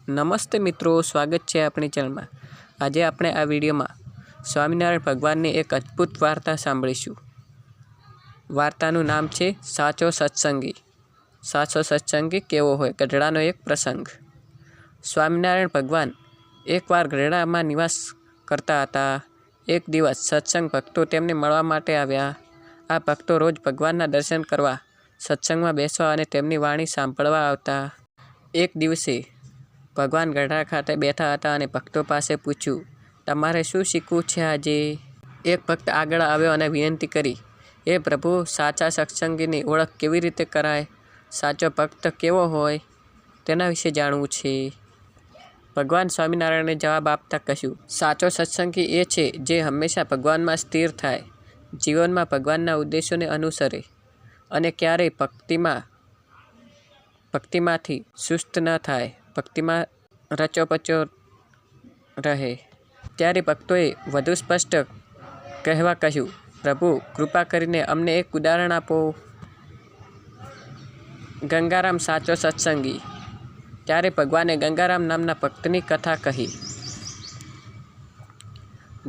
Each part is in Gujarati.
નમસ્તે મિત્રો, સ્વાગત છે આપણી ચેનલમાં। આજે આપણે આ વિડીયોમાં સ્વામિનારાયણ ભગવાનની એક અદ્ભુત વાર્તા સાંભળીશું। વાર્તાનું નામ છે સાચો સત્સંગી। સાચો સત્સંગી કેવો હોય? ગઢડાનો એક પ્રસંગ। સ્વામિનારાયણ ભગવાન એકવાર ગઢડામાં નિવાસ કરતા હતા। એક દિવસ સત્સંગ ભક્તો તેમને મળવા માટે આવ્યા। આ ભક્તો રોજ ભગવાનના દર્શન કરવા, સત્સંગમાં બેસવા અને તેમની વાણી સાંભળવા આવતા। એક દિવસે ભગવાન ગઢડા ખાતે બેઠા હતા અને ભક્તો પાસે પૂછ્યું, તમારે શું શીખવું છે આજે? એક ભક્ત આગળ આવ્યો અને વિનંતી કરી, હે પ્રભુ, સાચા સત્સંગીની ઓળખ કેવી રીતે કરાય? સાચો ભક્ત કેવો હોય તેના વિશે જાણવું છે। ભગવાન સ્વામિનારાયણે જવાબ આપતા કહ્યું, સાચો સત્સંગી એ છે જે હંમેશા ભગવાનમાં સ્થિર થાય, જીવનમાં ભગવાનના ઉદ્દેશોને અનુસરે અને ક્યારેય ભક્તિમાંથી સુસ્ત ન થાય, ભક્તિમાં રચોપચો રહે। ત્યારે ભક્તોએ વધુ સ્પષ્ટ કહેવા કહ્યું, પ્રભુ, કૃપા કરીને અમને એક ઉદાહરણ આપો। ગંગારામ સાચો સત્સંગી। ત્યારે ભગવાને ગંગારામ નામના ભક્તની કથા કહી।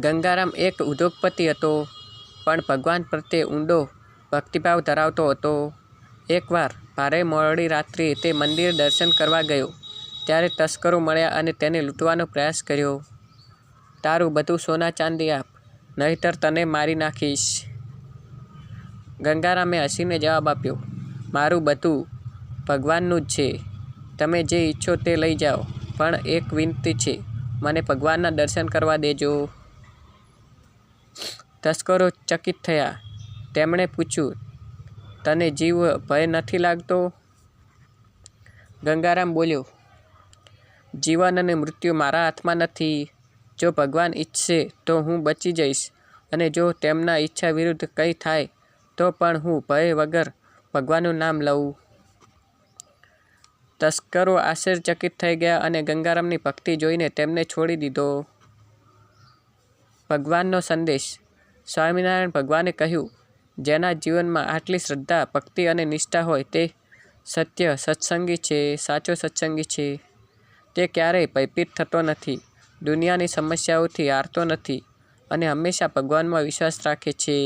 ગંગારામ એક ઉદ્યોગપતિ હતો, પણ ભગવાન પ્રત્યે ઊંડો ભક્તિભાવ ધરાવતો હતો। એકવાર ભારે મોડી રાત્રિએ તે મંદિરે દર્શન કરવા ગયો, ત્યારે તસ્કરો મળ્યા અને તેને લૂંટવાનો પ્રયાસ કર્યો। તારું બધું સોના ચાંદી આપ, નહીંતર તને મારી નાખીશ। ગંગારામે હસીને જવાબ આપ્યો, મારું બધું ભગવાનનું જ છે, તમે જે ઈચ્છો તે લઈ જાઓ, પણ એક વિનંતી છે, મને ભગવાનના દર્શન કરવા દેજો। તસ્કરો ચકિત થયા। તેમણે પૂછ્યું, તને જીવ ભય નથી લાગતો? ગંગારામ બોલ્યો, જીવન અને મૃત્યુ મારા હાથમાં નથી। જો ભગવાન ઈચ્છશે તો હું બચી જઈશ, અને જો તેમના ઈચ્છા વિરુદ્ધ કંઈ થાય તો પણ હું ભય વગર ભગવાનનું નામ લઉં। તસ્કરો આશ્ચર્યચકિત થઈ ગયા અને ગંગારામની ભક્તિ જોઈને તેમને છોડી દીધો। ભગવાનનો સંદેશ। સ્વામિનારાયણ ભગવાને કહ્યું, જેના જીવનમાં આટલી શ્રદ્ધા, ભક્તિ અને નિષ્ઠા હોય તે સત્ય સત્સંગી છે, સાચો સત્સંગી છે। તે ક્યારેય ભયભીત થતો નથી, દુનિયાની સમસ્યાઓથી હારતો નથી અને હંમેશા ભગવાનમાં વિશ્વાસ રાખે છે।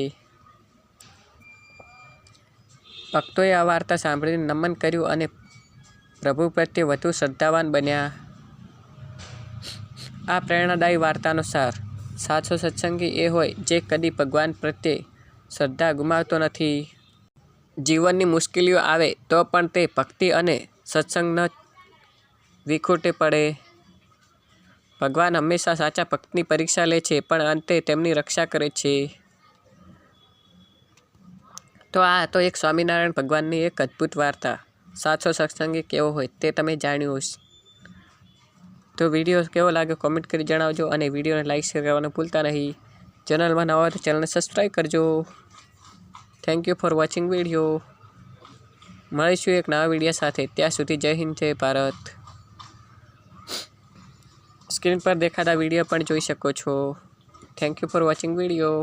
ભક્તોએ આ વાર્તા સાંભળીને નમન કર્યું અને પ્રભુ પ્રત્યે વધુ શ્રદ્ધાવાન બન્યા। આ પ્રેરણાદાયી વાર્તાનો સાર। સાચો સત્સંગી એ હોય જે કદી ભગવાન પ્રત્યે શ્રદ્ધા ગુમાવતો નથી। જીવનની મુશ્કેલીઓ આવે તો પણ તે ભક્તિ અને સત્સંગ ન વિખૂટે પડે। ભગવાન હંમેશા સાચા ભક્તની પરીક્ષા લે છે, પણ અંતે તેમની રક્ષા કરે છે। તો આ તો એક સ્વામિનારાયણ ભગવાનની એક અદ્ભુત વાર્તા। સાચો સત્સંગી કેવો હોય તે તમે જાણ્યું હશે। તો વિડીયો કેવો લાગ્યો કોમેન્ટ કરી જણાવજો, અને વિડીયોને લાઈક શેર કરવાનું ભૂલતા નહીં। ચેનલમાં નવા હોય તો ચેનલને સબસ્ક્રાઈબ કરજો। Thank you for watching video. મળીશું એક નવા વિડીયો સાથે, ત્યાં સુધી જય હિન્દ, જય ભારત। સ્ક્રીન પર દેખાતા વિડીયો પણ જોઈ શકો છો। Thank you for watching video.